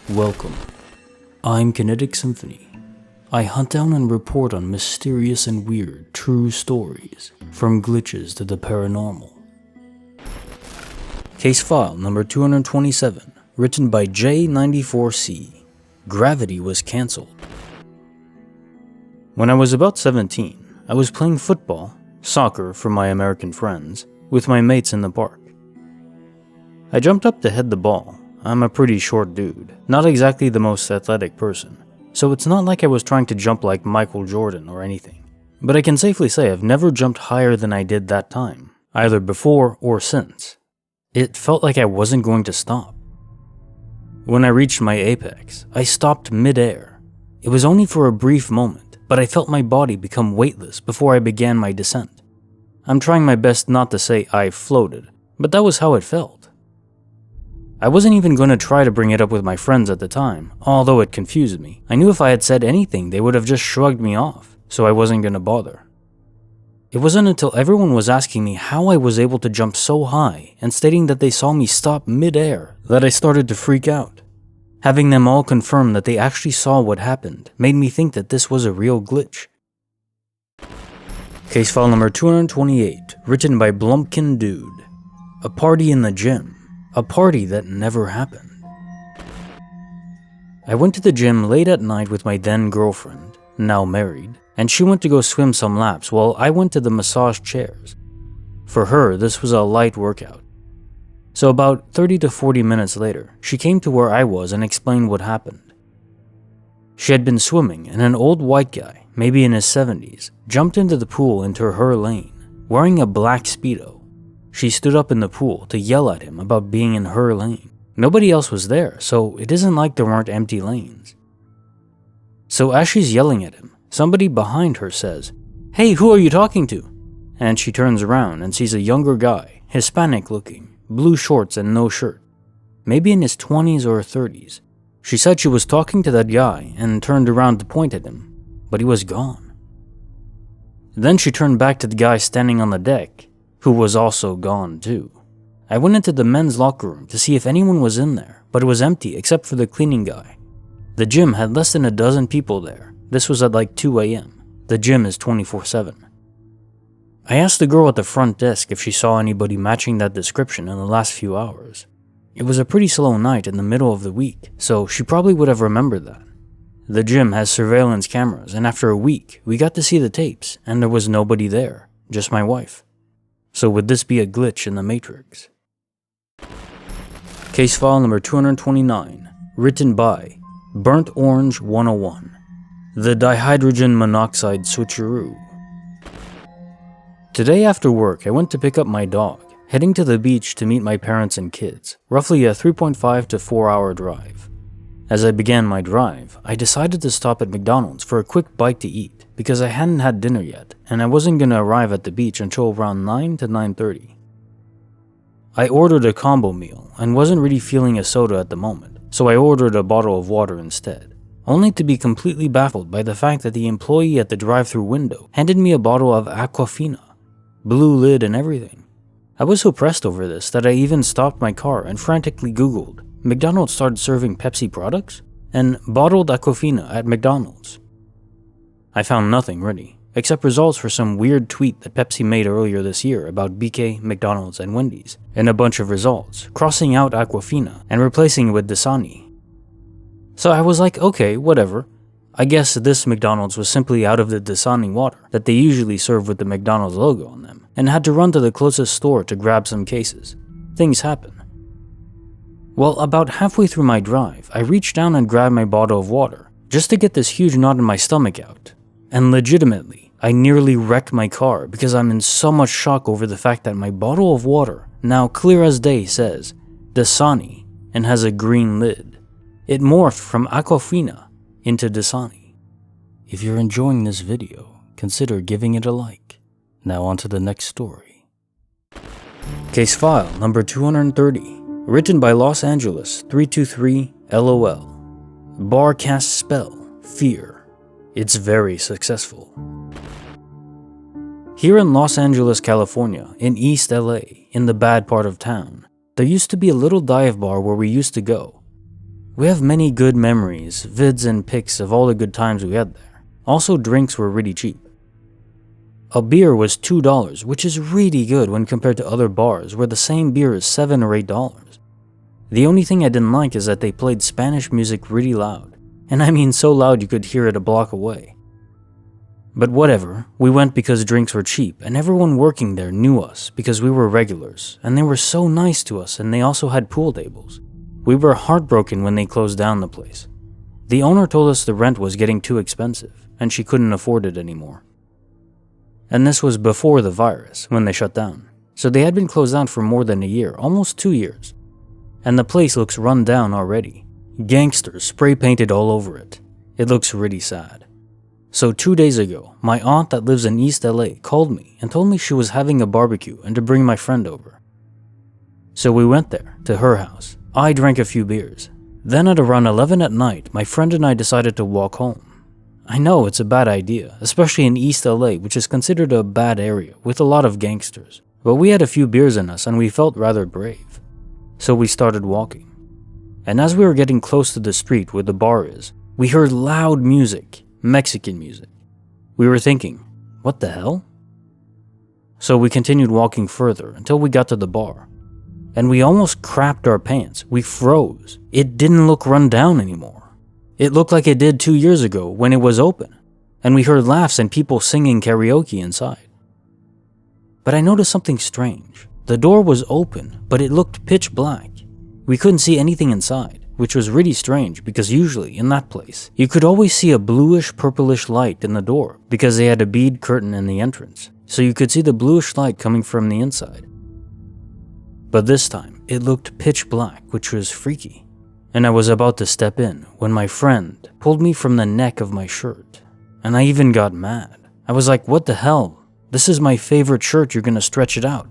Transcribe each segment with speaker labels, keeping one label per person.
Speaker 1: Welcome. I'm Kinetic Symphony. I hunt down and report on mysterious and weird true stories, from glitches to the paranormal. Case file number 227, written by J94C. Gravity was cancelled. When I was about 17, I was playing football, soccer for my American friends, with my mates in the park. I jumped up to head the ball. I'm a pretty short dude, not exactly the most athletic person, so it's not like I was trying to jump like Michael Jordan or anything. But I can safely say I've never jumped higher than I did that time, either before or since. It felt like I wasn't going to stop. When I reached my apex, I stopped mid-air. It was only for a brief moment, but I felt my body become weightless before I began my descent. I'm trying my best not to say I floated, but that was how it felt. I wasn't even going to try to bring it up with my friends at the time, although it confused me. I knew if I had said anything, they would have just shrugged me off, so I wasn't going to bother. It wasn't until everyone was asking me how I was able to jump so high and stating that they saw me stop mid-air that I started to freak out. Having them all confirm that they actually saw what happened made me think that this was a real glitch. Case file number 228, written by BlumpkinDude. A party in the gym. A party that never happened. I went to the gym late at night with my then girlfriend, now married, and she went to go swim some laps while I went to the massage chairs. For her, this was a light workout. So about 30 to 40 minutes later, she came to where I was and explained what happened. She had been swimming and an old white guy, maybe in his 70s, jumped into the pool into her lane, wearing a black Speedo. She stood up in the pool to yell at him about being in her lane. Nobody else was there, so it isn't like there weren't empty lanes. So as she's yelling at him, somebody behind her says, "Hey, who are you talking to?" And she turns around and sees a younger guy, Hispanic looking, blue shorts and no shirt, maybe in his 20s or 30s. She said she was talking to that guy and turned around to point at him, but he was gone. Then she turned back to the guy standing on the deck, who was also gone too. I went into the men's locker room to see if anyone was in there, but it was empty except for the cleaning guy. The gym had less than a dozen people there. This was at like 2 a.m. The gym is 24/7. I asked the girl at the front desk if she saw anybody matching that description in the last few hours. It was a pretty slow night in the middle of the week, so she probably would have remembered that. The gym has surveillance cameras, and after a week, we got to see the tapes, and there was nobody there, just my wife. So would this be a glitch in the Matrix? Case file number 229, written by Burnt Orange 101. The Dihydrogen Monoxide Switcheroo. Today after work, I went to pick up my dog, heading to the beach to meet my parents and kids, roughly a 3.5 to 4 hour drive. As I began my drive, I decided to stop at McDonald's for a quick bite to eat because I hadn't had dinner yet and I wasn't going to arrive at the beach until around 9 to 9:30. I ordered a combo meal and wasn't really feeling a soda at the moment, so I ordered a bottle of water instead, only to be completely baffled by the fact that the employee at the drive-thru window handed me a bottle of Aquafina, blue lid and everything. I was so pressed over this that I even stopped my car and frantically Googled, "McDonald's started serving Pepsi products?" and "bottled Aquafina at McDonald's." I found nothing really, except results for some weird tweet that Pepsi made earlier this year about BK, McDonald's, and Wendy's, and a bunch of results, crossing out Aquafina and replacing it with Dasani. So I was like, okay, whatever. I guess this McDonald's was simply out of the Dasani water that they usually serve with the McDonald's logo on them, and had to run to the closest store to grab some cases. Things happen. Well, about halfway through my drive, I reached down and grabbed my bottle of water, just to get this huge knot in my stomach out. And legitimately, I nearly wrecked my car because I'm in so much shock over the fact that my bottle of water, now clear as day, says Dasani and has a green lid. It morphed from Aquafina into Dasani. If you're enjoying this video, consider giving it a like. Now on to the next story. Case file number 230, written by Los Angeles 323 LOL. Bar cast spell, fear. It's very successful. Here in Los Angeles, California, in East LA, in the bad part of town, there used to be a little dive bar where we used to go. We have many good memories, vids and pics of all the good times we had there. Also, drinks were really cheap. A beer was $2, which is really good when compared to other bars where the same beer is $7 or $8. The only thing I didn't like is that they played Spanish music really loud, and I mean so loud you could hear it a block away. But whatever, we went because drinks were cheap, and everyone working there knew us because we were regulars, and they were so nice to us, and they also had pool tables. We were heartbroken when they closed down the place. The owner told us the rent was getting too expensive, and she couldn't afford it anymore. And this was before the virus, when they shut down. So they had been closed down for more than a year, almost 2 years. And the place looks run down already. Gangsters spray painted all over it. It looks really sad. So 2 days ago, my aunt that lives in East LA called me and told me she was having a barbecue and to bring my friend over. So we went there, to her house. I drank a few beers. Then at around 11 at night, my friend and I decided to walk home. I know it's a bad idea, especially in East LA, which is considered a bad area with a lot of gangsters. But we had a few beers in us and we felt rather brave. So we started walking. And as we were getting close to the street where the bar is, we heard loud music, Mexican music. We were thinking, what the hell? So we continued walking further until we got to the bar. And we almost crapped our pants. We froze. It didn't look run down anymore. It looked like it did 2 years ago when it was open, and we heard laughs and people singing karaoke inside. But I noticed something strange. The door was open, but it looked pitch black. We couldn't see anything inside, which was really strange because usually in that place, you could always see a bluish purplish light in the door because they had a bead curtain in the entrance, so you could see the bluish light coming from the inside. But this time, it looked pitch black, which was freaky. And I was about to step in when my friend pulled me from the neck of my shirt. And I even got mad. I was like, what the hell? This is my favorite shirt, you're gonna stretch it out.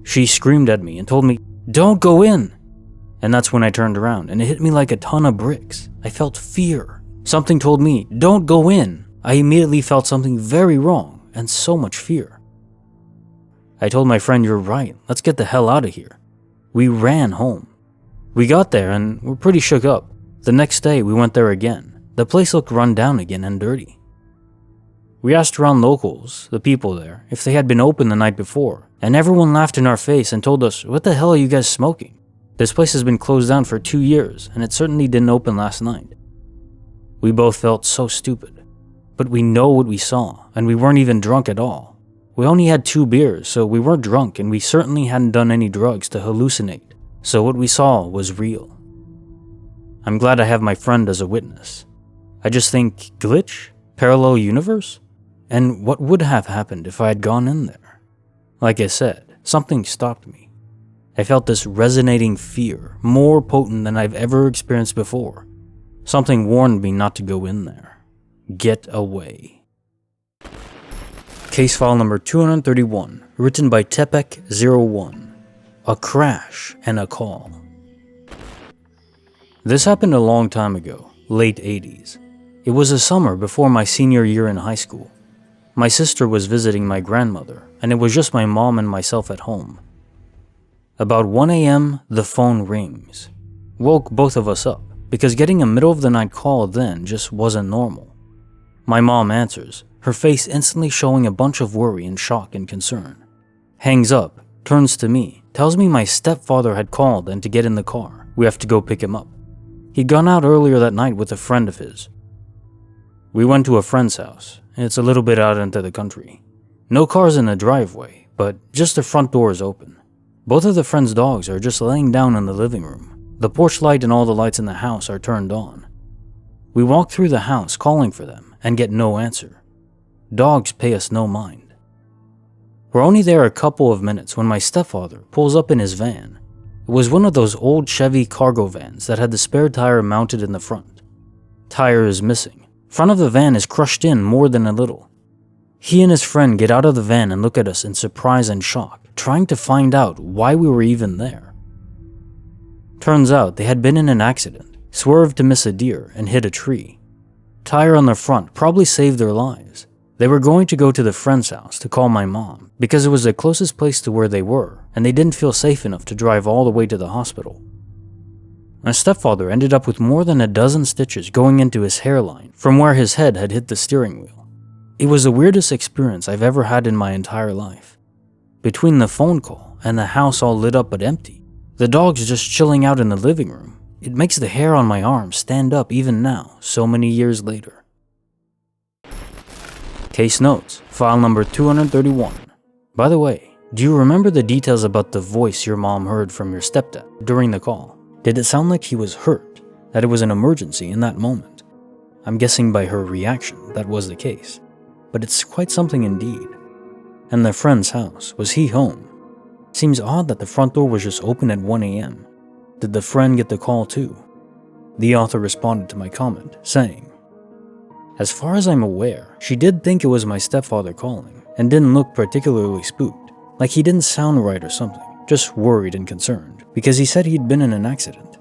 Speaker 1: She screamed at me and told me, don't go in. And that's when I turned around and it hit me like a ton of bricks. I felt fear. Something told me, don't go in. I immediately felt something very wrong and so much fear. I told my friend, you're right, let's get the hell out of here. We ran home. We got there and were pretty shook up. The next day we went there again. The place looked run down again and dirty. We asked around locals, the people there, if they had been open the night before, and everyone laughed in our face and told us, what the hell are you guys smoking? This place has been closed down for 2 years and it certainly didn't open last night. We both felt so stupid. But we know what we saw and we weren't even drunk at all. We only had 2 beers, so we weren't drunk and we certainly hadn't done any drugs to hallucinate. So what we saw was real. I'm glad I have my friend as a witness. I just think, glitch? Parallel universe? And what would have happened if I had gone in there? Like I said, something stopped me. I felt this resonating fear, more potent than I've ever experienced before. Something warned me not to go in there. Get away. Case file number 231, written by Tepek01. A crash and a call. This happened a long time ago, late 80s. It was a summer before my senior year in high school. My sister was visiting my grandmother, and it was just my mom and myself at home. About 1 a.m., the phone rings. Woke both of us up, because getting a middle of the night call then just wasn't normal. My mom answers, her face instantly showing a bunch of worry and shock and concern. Hangs up, turns to me, tells me my stepfather had called and to get in the car. We have to go pick him up. He'd gone out earlier that night with a friend of his. We went to a friend's house. It's a little bit out into the country. No cars in the driveway, but just the front door is open. Both of the friend's dogs are just laying down in the living room. The porch light and all the lights in the house are turned on. We walk through the house calling for them and get no answer. Dogs pay us no mind. We're only there a couple of minutes when my stepfather pulls up in his van. It was one of those old Chevy cargo vans that had the spare tire mounted in the front. Tire is missing. Front of the van is crushed in more than a little. He and his friend get out of the van and look at us in surprise and shock, trying to find out why we were even there. Turns out they had been in an accident, swerved to miss a deer, and hit a tree. Tire on the front probably saved their lives. They were going to go to the friend's house to call my mom because it was the closest place to where they were and they didn't feel safe enough to drive all the way to the hospital. My stepfather ended up with more than a dozen stitches going into his hairline from where his head had hit the steering wheel. It was the weirdest experience I've ever had in my entire life. Between the phone call and the house all lit up but empty, the dogs just chilling out in the living room, it makes the hair on my arm stand up even now, so many years later. Case notes, file number 231. By the way, do you remember the details about the voice your mom heard from your stepdad during the call? Did it sound like he was hurt, that it was an emergency in that moment? I'm guessing by her reaction that was the case, but it's quite something indeed. And the friend's house, was he home? Seems odd that the front door was just open at 1 a.m. Did the friend get the call too? The author responded to my comment, saying, as far as I'm aware, she did think it was my stepfather calling, and didn't look particularly spooked, like he didn't sound right or something, just worried and concerned, because he said he'd been in an accident.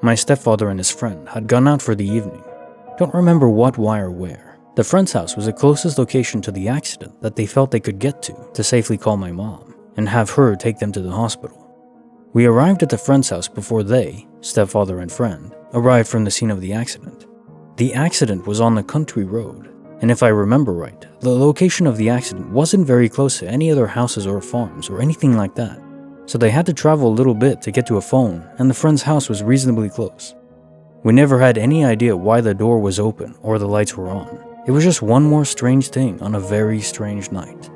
Speaker 1: My stepfather and his friend had gone out for the evening. Don't remember what, why, or where. The friend's house was the closest location to the accident that they felt they could get to safely call my mom, and have her take them to the hospital. We arrived at the friend's house before they, stepfather and friend, arrived from the scene of the accident. The accident was on the country road, and if I remember right, the location of the accident wasn't very close to any other houses or farms or anything like that, so they had to travel a little bit to get to a phone, and the friend's house was reasonably close. We never had any idea why the door was open or the lights were on. It was just one more strange thing on a very strange night.